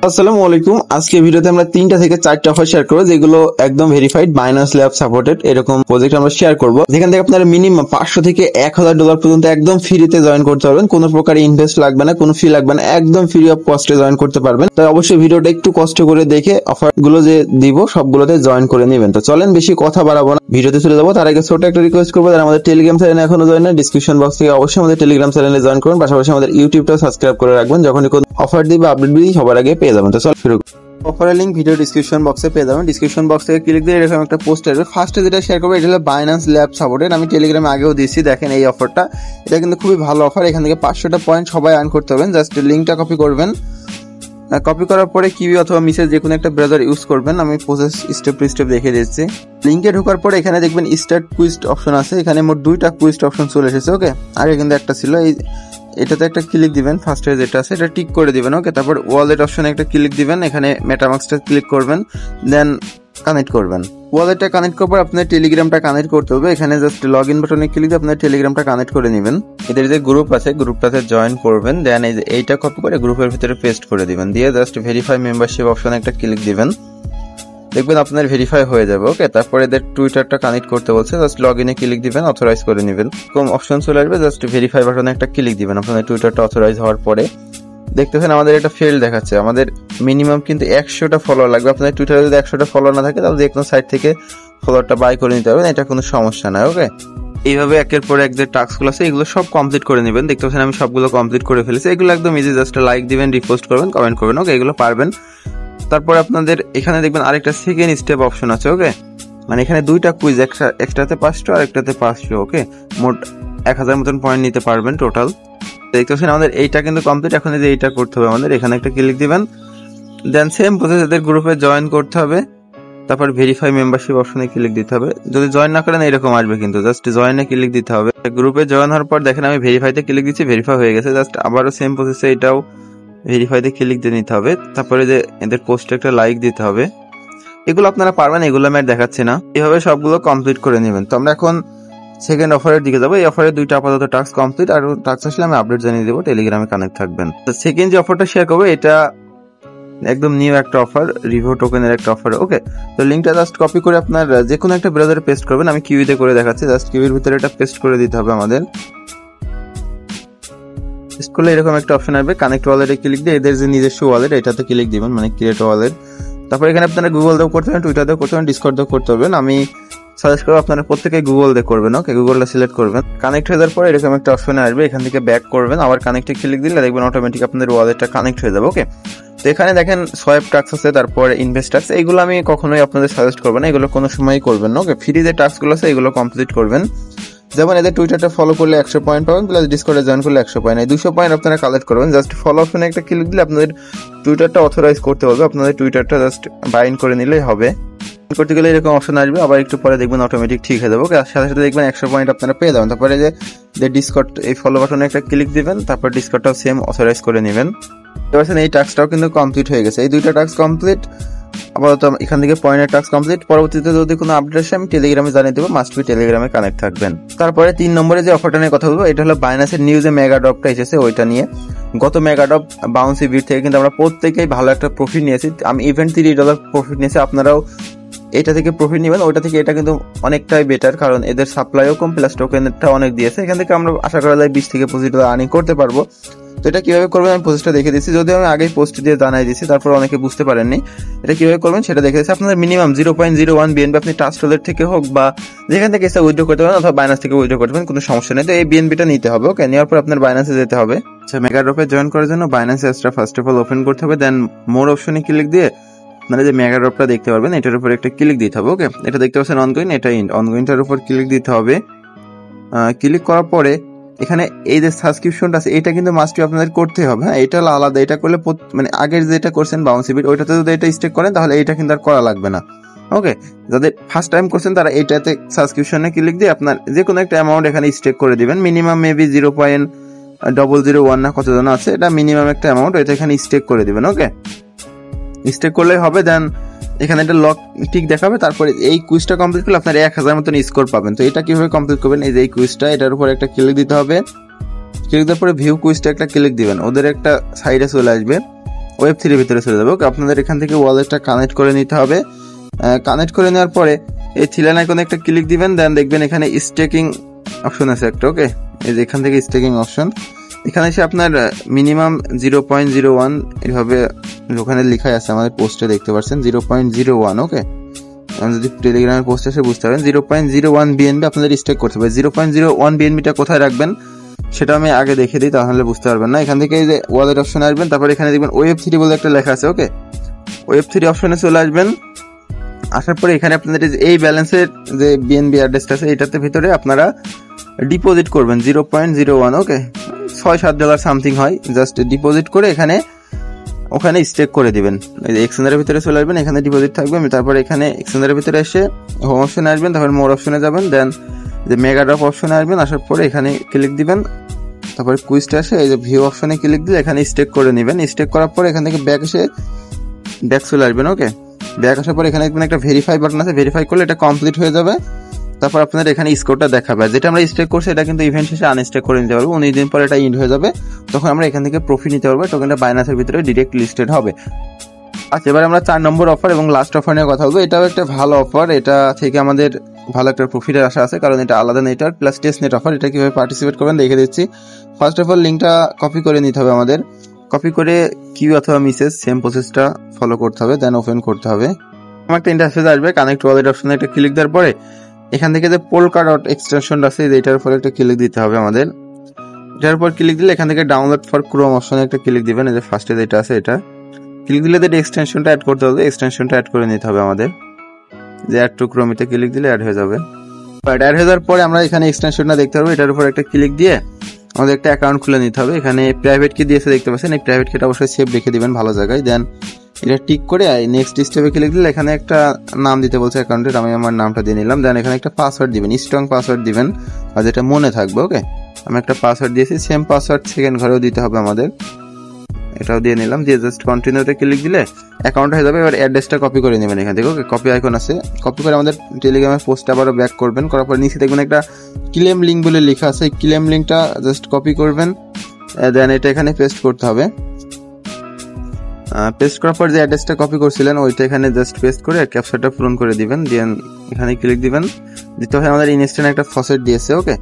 আসসালামু আলাইকুম। আজকে ভিডিওতে আমরা 3টা থেকে 4টা অফার শেয়ার করব যেগুলো একদম ভেরিফাইড বাইন্যান্স ল্যাব সাপোর্টেড এরকম প্রজেক্ট আমরা শেয়ার করব, যেখান থেকে আপনারা মিনিমাম $500 থেকে $1000 পর্যন্ত একদম ফ্রিতে জয়েন করতে পারবেন। কোনো প্রকার ইনভেস্ট লাগবে না, কোনো ফি লাগবে না, একদম ফ্রি অফ কস্টে জয়েন করতে পারবেন। তাই অবশ্যই ভিডিওটা একটু কষ্ট করে দেখে অফার গুলো যে দিব সবগুলোতে জয়েন করে নেবেন। তো চলেন বেশি কথা বাড়াবো না, ভিডিওতে চলে যাবো। তার আগে ছোট একটা রিকোয়েস্ট করবো, যারা আমাদের টেলিগ্রাম চ্যানেলে এখনো জয়েন না, ডিসক্রিপশন বক্স থেকে অবশ্যই আমাদের টেলিগ্রাম চ্যানেলে জয়েন করুন। পাশাপাশি আমাদের ইউটিউবটাও সাবস্ক্রাইব করে রাখবেন, যখনই কোনো অফার দিই বা আপডেট দিই সবার আগে পেয়ে যাবেন। তো চল শুরু। অফারের লিংক ভিডিও ডিসক্রিপশন বক্সে পেয়ে যাবেন। ডিসক্রিপশন বক্স থেকে ক্লিক দিয়ে এরকম একটা পোস্ট আসবে। ফার্স্টে যেটা শেয়ার করবো এটা হলো বাইন্যান্স ল্যাব সাপোর্টেড। আমি টেলিগ্রামে আগেও দিয়েছি, দেখেন এই অফারটা, এটা কিন্তু খুবই ভালো অফার। এখান থেকে 500টা পয়েন্ট সবাই আর্ন করতে পারবেন। জাস্ট লিঙ্কটা কপি করবেন, কপি করার পরে কিউই অথবা মিসেজ যে কোনো একটা ব্রাউজার ইউজ করবেন। আমি প্রসেস স্টেপ টু স্টেপ দেখিয়ে দিচ্ছি। লিঙ্কে ঢোকার পরে এখানে দেখবেন স্টার্ট কুইজ অপশন আছে, এখানে মোট 2টা কুইজ অপশন চলে এসেছে। ওকে, আগে কিন্তু একটা ছিল, এটাতে একটা ক্লিক দিবেন, ফার্স্টে যেটা আছে এটা টিক করে দিবেন। ওকে, তারপর ওয়ালেট অপশনে একটা ক্লিক দিবেন, এখানে মেটামাস্কটা ক্লিক করবেন, দেন কানেক্ট করবেন। ওয়ালেটটা কানেক্ট করার পর আপনার টেলিগ্রামটা কানেক্ট করতে হবে। এখানে জাস্ট লগ ইন বাটনে ক্লিক দিয়ে আপনার টেলিগ্রামটা কানেক্ট করে নেবেন। এদের যে গ্রুপ আছে গ্রুপটাতে জয়েন করবেন, দেন এইটা কপি করে গ্রুপের ভিতরে পেস্ট করে দিবেন, দিয়ে জাস্ট ভেরিফাই মেম্বারশিপ অপশনে একটা ক্লিক দিবেন, দেখবেন আপনার ভেরিফাই হয়ে যাবে। ওকে, তারপরে এদের টুইটারটা কানেক্ট করতে বলছে, জাস্ট লগ ইনে ক্লিক দিবেন, অথরাইজ করে নেবেন। কোন অপশন চলে আসবে, জাস্ট ভেরিফাই বাটনে একটা ক্লিক দিবেন। আপনাদের টুইটারটা অথরাইজ হওয়ার পরে দেখতেছেন আমাদের এটা ফেল দেখাচ্ছে। আমাদের মিনিমাম কিন্তু 100টা ফলোয়ার লাগবে। আপনাদের টুইটারে যদি 100টা ফলোয়ার না থাকে তাহলে যে কোনো সাইট থেকে ফলোয়ারটা বাই করে নিতে পারবেন, এটা কোনো সমস্যা না। ওকে, এইভাবে একের পর এক যে টাস্কগুলো আছে এগুলো সব কমপ্লিট করে নেবেন। দেখতে পাচ্ছেন আমি সবগুলো কমপ্লিট করে ফেলেছি। এগুলো একদম ইজি, জাস্ট লাইক দিবেন, রিপোস্ট করবেন, কমেন্ট করবেন। ওকে, এগুলো পারবেন। তারপরে আপনাদের এখানে দেখবেন আরেকটা সেকেন্ড স্টেপ অপশন আছে। ওকে, মানে এখানে 2টা কুইজ, একটাতে 500 আর একটাতে 500। ওকে, মোট 1000 মতন পয়েন্ট নিতে পারবেন টোটাল। দেখতে পাচ্ছেন আমাদের এইটা কিন্তু কমপ্লিট। এখন এই যে এইটা করতে হবে আমাদের, এখানে একটা ক্লিক দিবেন, দেন সেম প্রসেস এদের গ্রুপে জয়েন করতে হবে, তারপর ভেরিফাই মেম্বারশিপ অপশনে ক্লিক দিতে হবে। যদি জয়েন না করেন এরকম আসবে, কিন্তু জাস্ট জয়েনে ক্লিক দিতে হবে। গ্রুপে জয়েন হওয়ার পর দেখেন আমি ভেরিফাইতে ক্লিক দিচ্ছি, ভেরিফাই হয়ে গেছে। জাস্ট আবারও সেম প্রসেসে এটাও ভেরিফাইতে ক্লিক দিয়ে নিতে হবে, তারপরে যে এদের পোস্টে একটা লাইক দিতে হবে। এগুলো আপনারা পারবেন, এগুলো আমি আর দেখাচ্ছি না। এভাবে সবগুলো কমপ্লিট করে নেবেন। তো আমরা এখন সেকেন্ড অফারের দিকে যাবো। এই অফারে 2টা আপাতত টাস্ক কমপ্লিট, আর টাস্ক আসলে আমি আপডেট জানিয়ে দেবো, টেলিগ্রামে কানেক্ট থাকবেন। তো সেকেন্ড যে অফারটা শেয়ার করবো এটা একদম নিউ একটা অফার, রিভো টোকেনের একটা অফার। ওকে, তো লিঙ্কটা জাস্ট কপি করে আপনার যে কোনো একটা ব্রাউজারে পেস্ট করবেন। আমি কিউইতে করে দেখাচ্ছি, জাস্ট কিউইর ভিতরে এটা পেস্ট করে দিতে হবে আমাদের। পেস্ট করলে এরকম একটা অপশন আসবে, কানেক্ট ওয়ালেটে ক্লিক দিয়ে এদের যে নিজস্ব ওয়ালেট এটাতে ক্লিক দিবেন, মানে ক্রিয়েট ওয়ালেট। তারপর এখানে আপনারা গুগল দিয়েও করতে পারেন, টুইটার দিয়েও করতে পারেন, ডিসকর্ড দিয়েও করতে পারবেন। আমি সাজেস্ট করবো আপনারা প্রত্যেকে গুগল দিয়ে করবেন। ওকে, গুগলটা সিলেক্ট করবেন, কানেক্ট হয়ে যাওয়ার পরে এরকম একটা অপশনে আসবে, এখান থেকে ব্যাক করবেন, আবার কানেক্টে ক্লিক দিলে দেখবেন অটোমেটিক আপনাদের ওয়ালেটটা কানেক্ট হয়ে যাবে। ওকে, তো এখানে দেখেন সোয়াইপ টাস্ক আছে, তারপর ইনভেস্ট টাস্ক, এইগুলো আমি কখনোই আপনাদের সাজেস্ট করবো না, এগুলো কোনো সময়ই করবেন না। ওকে, ফ্রি যে টাস্কগুলো আছে এগুলো কমপ্লিট করবেন। যেমন এদের টুইটারটা ফলো করলে 100 পয়েন্ট পাবেন, প্লাস ডিসকর্ডে জয়েন করলে 100 পয়েন্ট, এই 200 পয়েন্ট আপনারা কালেক্ট করবেন। জাস্ট ফলো অপশনে একটা ক্লিক দিলে আপনাদের টুইটারটা অথরাইজ করতে বলবে, আপনাদের টুইটারটা জাস্ট বাইন্ড করে নিলেই হবে। করতে গেলে এরকম অপশন আসবে, আবার একটু পরে দেখবেন অটোমেটিক ঠিক হয়ে যাবে। সাথে সাথে দেখবেন 100 পয়েন্ট আপনারা পেয়ে যাবেন। তারপরে যে ডিসকর্ড, এই ফলো বাটনে একটা ক্লিক দিবেন, তারপর ডিসকর্ডটাও সেম অথরাইজ করে নেবেন। এই টাস্কটাও কিন্তু কমপ্লিট হয়ে গেছে, এই 2টা টাস্ক কমপ্লিট। আপাতত এখান থেকে পয়েন্টের টাস্ক কমপ্লিট। পরবর্তীতে যদি কোনো আপডেট আসে আমি টেলিগ্রামে জানিয়ে দেবো, মাস্ট বি টেলিগ্রামে কানেক্ট থাকবেন। তারপরে 3 নম্বরে যে অফারটা নিয়ে কথা বলবো এটা হলো বাইন্যান্সের নিউ যে মেগা ড্রপটা এসেছে ওইটা নিয়ে। গত মেগা ড্রপ বাউন্সি বিট থেকে কিন্তু আমরা প্রত্যেকেই ভালো একটা প্রফিট নিয়েছি। আমি ইভেন্ট $30 প্রফিট নিয়েছি, আপনারাও এটা থেকে প্রফিট নেবেন। ওইটা থেকে এটা কিন্তু অনেকটাই বেটার, কারণ এদের সাপ্লাইও কম, প্লাস টোকেনটা অনেক দিয়েছে। এখান থেকে আমরা আশা করা যায় 20 থেকে $25 আর্নিং করতে পারবো। তো এটা কিভাবে করবেন আমি পোস্টটা দেখে দিচ্ছি, যদিও আমি আগেই পোস্ট দিয়ে জানাই দিচ্ছি, তারপর অনেকে বুঝতে পারেননি। এটা কিভাবে করবেন সেটা দেখে দিচ্ছি। আপনাদের মিনিমাম 0.01 বিএনবি আপনি ট্রাস্ট ওয়ালেট থেকে হোক বা যেখান থেকে এসে উইথড্র করতে পারেন, অথবা বাইন্যান্স থেকে উইথড্র করতে পারেন, কোনো সমস্যা নেই। তো এই বিএনবিটা নিতে হবে। ওকে, নেওয়ার পর আপনার বাইন্যান্সে যেতে হবে। আচ্ছা, মেগা ড্রপে জয়েন করার জন্য বাইন্যান্স অ্যাপসটা ফার্স্ট অফ অল ওপেন করতে হবে, দেন মোর অপশনে ক্লিক দিয়ে আপনারা যে মেগা ড্রপটা দেখতে পারবেন এটার উপর একটা ক্লিক দিতে হবে। ওকে, এটা দেখতে পাচ্ছেন অনগোইং, এটা অনগোইংটার উপর ক্লিক দিতে হবে। ক্লিক করার পরে এখানে এই যে সাবস্ক্রিপশনটা আছে এটা কিন্তু মাস্ট বি আপনাদের করতে হবে। হ্যাঁ, এটা আলাদা, এটা করলে মানে আগের যেটা করছেন বাউন্সি বিট ওইটাতে যদি এটা স্টেক করেন তাহলে এটা কিন্তু আর করা লাগবে না। ওকে, যাদের ফার্স্ট টাইম করছেন তারা এইটাতে সাবস্ক্রিপশনে ক্লিক দিয়ে আপনার যে কোনো একটা অ্যামাউন্ট এখানে স্টেক করে দিবেন। মিনিমাম মেবি 0.001 না কত জন আছে, এটা মিনিমাম একটা অ্যামাউন্ট, এটা এখানে স্টেক করে দিবেন। ওকে, স্টেক করলেই হবে। দেন এখানে একটা লক টিক দেখাবে, তারপরে এই কুইজটা কমপ্লিট করলে আপনার 1000 মতন স্কোর পাবেন। তো এটা কিভাবে কমপ্লিট করবেন, এই যে এই কুইজটা, এটার উপর একটা ক্লিক দিতে হবে। ক্লিক দেওয়ার পরে ভিউ কুইজটা একটা ক্লিক দিবেন, ওদের একটা সাইডে চলে আসবে। Web3 ভিতরে চলে যাবে। ওকে, আপনাদের এখান থেকে ওয়ালেটটা কানেক্ট করে নিতে হবে। কানেক্ট করে নেওয়ার পরে এই থ্রি লাইন আইকনে একটা ক্লিক দিবেন, দেন দেখবেন এখানে স্টেকিং অপশন আছে একটা। ওকে, এই যে এখান থেকে স্টেকিং অপশন, এখানে এসে আপনার মিনিমাম 0.01 এভাবে ওখানে লেখাই আছে, আমাদের পোস্টে দেখতে পাচ্ছেন 0.01। ওকে, যদি টেলিগ্রামের পোস্ট এসে বুঝতে পারবেন 0.01 বিএনবি আপনাদের স্টেক করতে হবে। 0.01 বিএনবিটা কোথায় রাখবেন সেটা আমি আগে দেখে দিই, তাহলে বুঝতে পারবেন না। এখান থেকে এই যে ওয়ালেট অপশনে আসবেন, তারপর এখানে দেখবেন Web3 বলে একটা লেখা আছে। ওকে, Web3 অপশনে চলে আসবেন। আসার পরে এখানে আপনাদের এই ব্যালেন্সের যে বিএনবি অ্যাড্রেসটা আছে এটাতে ভিতরে আপনারা ডিপোজিট করবেন 0.01। ওকে, $6-7 সামথিং হয়, জাস্ট ডিপোজিট করে ওখানে স্টেক করে দিবেন। এই যে এক্সচেঞ্জের ভিতরে চলে আসবেন, এখানে ডিপোজিট থাকবে। তারপর এখানে এক্সচেঞ্জের ভিতরে এসে হোম অপশনে আসবেন, তারপর মোর অপশনে যাবেন, দেন যে মেগা ড্রপ অপশনে আসবেন। আসার পরে এখানে ক্লিক দিবেন, তারপরে কুইজটা আসে এই যে ভিউ অপশনে ক্লিক দিলে এখানে স্টেক করে নেবেন। স্টেক করার পরে এখান থেকে ব্যাক চলে আসবেন। ওকে, ব্যাক আসার পরে এখানে একটা ভেরিফাই বাটন আছে, ভেরিফাই করলে এটা কমপ্লিট হয়ে যাবে। তারপর আপনাদের এখানে স্কোরটা দেখাবে, যেটা আমরা স্টেক করছি এটা কিন্তু ইভেন্ট শেষে আনস্টেক করে নিতে পারবো। 19 দিন পরে এটা ইন্ড হয়ে যাবে, তখন আমরা এখান থেকে প্রফিট নিতে পারবো। টোকেনটা বাইন্যান্সের ভিতরে ডিরেক্ট লিস্টেড হবে। আচ্ছা, এবার আমরা 4 নম্বর অফার এবং লাস্ট অফার নিয়ে কথা বলবো। এটাও একটা ভালো অফার, এটা থেকে আমাদের ভালো একটা প্রফিটের আশা আছে, কারণ এটা আলাদা network plus test net offer. এটা কিভাবে পার্টিসিপেট করবেন দেখে দিচ্ছি। ফার্স্ট অফ অল লিঙ্কটা কপি করে নিতে হবে আমাদের। কপি করে কিউ অথবা মেসেজ সেম প্রসেসটা ফলো করতে হবে, দেন ওপেন করতে হবে। আমার একটা ইন্টারফেস আসবে, কানেক্ট ওয়ালেট অপশনে একটা ক্লিক দেওয়ার পরে এখান থেকে যে পোলকা ডট এক্সটেনশন আছে এটার উপর একটা ক্লিক দিতে হবে আমাদের। এটার উপর ক্লিক দিলে এখান থেকে ডাউনলোড ফর ক্রোম অপশনে একটা ক্লিক দিবেন। এই যে ফার্স্টে যেটা আছে এটা ক্লিক দিলে এক্সটেনশনটা অ্যাড করতে হবে, এক্সটেনশনটা অ্যাড করে নিতে হবে আমাদের। যে অ্যাড টু ক্রোমিতে ক্লিক দিলে অ্যাড হয়ে যাবে। অ্যাড হয়ে যাওয়ার পরে আমরা এখানে এক্সটেনশনটা দেখতে পারবো, এটার উপর একটা ক্লিক দিয়ে আমাদের একটা অ্যাকাউন্ট খুলে নিতে হবে। এখানে প্রাইভেট কি দিয়েছে দেখতে পাচ্ছেন, এই প্রাইভেট কিটা অবশ্যই সেভ রেখে দিবেন ভালো জায়গায়। দেন এটা টিক করে নেক্সট স্টেপে ক্লিক দিলে এখানে একটা নাম দিতে বলছে অ্যাকাউন্টের, আমি আমার নামটা দিয়ে নিলাম। দেন এখানে একটা পাসওয়ার্ড দিবেন, স্ট্রং পাসওয়ার্ড দিবেন, আর যেটা মনে থাকবে। ওকে, আমি একটা পাসওয়ার্ড দিয়েছি, সেম পাসওয়ার্ড সেকেন্ড ঘরেও দিতে হবে আমাদের। এটাও দিয়ে নিলাম, দিয়ে জাস্ট কন্টিনিউতে ক্লিক দিলে অ্যাকাউন্ট হয়ে যাবে। এবার অ্যাড্রেসটা কপি করে নেবেন এখান থেকে। ওকে, কপি আইকন আছে, কপি করে আমাদের টেলিগ্রামের পোস্টে আবারও ব্যাক করবেন। করার পর নিচে দেখবেন একটা ক্লেম লিঙ্ক বলে লেখা আছে, এই ক্লেম লিঙ্কটা জাস্ট কপি করবেন, দেন এটা এখানে পেস্ট করতে হবে। পেস্ট করার পর যে অ্যাড্রেসটা কপি করছিলেন ওইটা এখানে জাস্ট পেস্ট করে ক্যাপচারটা পূরণ করে দিবেন, দিয়ে এখানে ক্লিক দিবেন। দিতে হয় আমাদের ইনস্ট্যান্ট একটা ফসেট দিয়েছে। ওকে,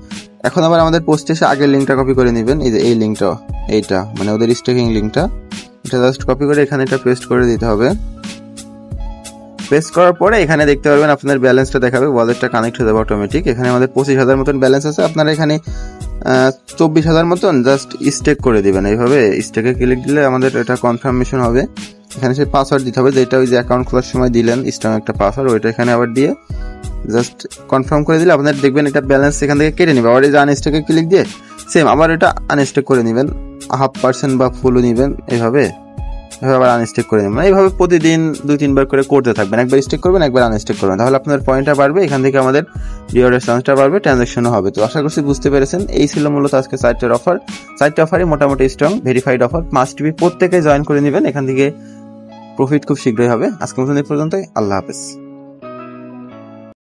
এখন আবার আমাদের পোস্টে এসে আগের লিঙ্কটা কপি করে নেবেন। এই যে এই লিঙ্কটা, এইটা মানে ওদের স্টেকিং লিঙ্কটা, এটা জাস্ট কপি করে এখানে এটা পেস্ট করে দিতে হবে। পেস্ট করার পরে এখানে দেখতে পারবেন আপনাদের ব্যালেন্সটা দেখাবে, ওয়ালেটটা কানেক্ট হয়ে যাবে অটোমেটিক। এখানে আমাদের 25,000 মতন ব্যালেন্স আছে, আপনারা এখানে 24,000 মতন জাস্ট স্টেক করে দিবেন। এইভাবে স্টেকে ক্লিক দিলে আমাদের এটা কনফার্মেশন হবে। এখানে সেই পাসওয়ার্ড দিতে হবে, যেটা ওই যে অ্যাকাউন্ট খোলার সময় দিলেন স্ট্রং একটা পাসওয়ার্ড, ওইটা এখানে আবার দিয়ে জাস্ট কনফার্ম করে দিলে আপনাদের দেখবেন এটা ব্যালেন্স এখান থেকে কেটে নেবে। আবার এই যে আনস্টেকে ক্লিক দিয়ে সেম আবার এটা আনস্টেক করে নেবেন, 0.5% বা ফুলও নেবেন। এভাবে আবার আনস্টেক করে নেবেন। এইভাবে প্রতিদিন 2-3 বার করে করতে থাকবেন, একবার স্টেক করবেন একবার আনস্টেক করবেন, তাহলে আপনার পয়েন্টটা বাড়বে, এখান থেকে আমাদের রিওয়ার্ডের চান্সটা বাড়বে, ট্রানজাকশনও হবে। তো আশা করছি বুঝতে পেরেছেন। এই ছিল মূলত আজকে 4টার অফার। 4টা অফারই মোটামুটি strong verified offer, must be প্রত্যেকে জয়েন করে নেবেন, এখান থেকে প্রফিট খুব শীঘ্রই হবে। আজকের মতন এই পর্যন্তই, আল্লাহ হাফেজ।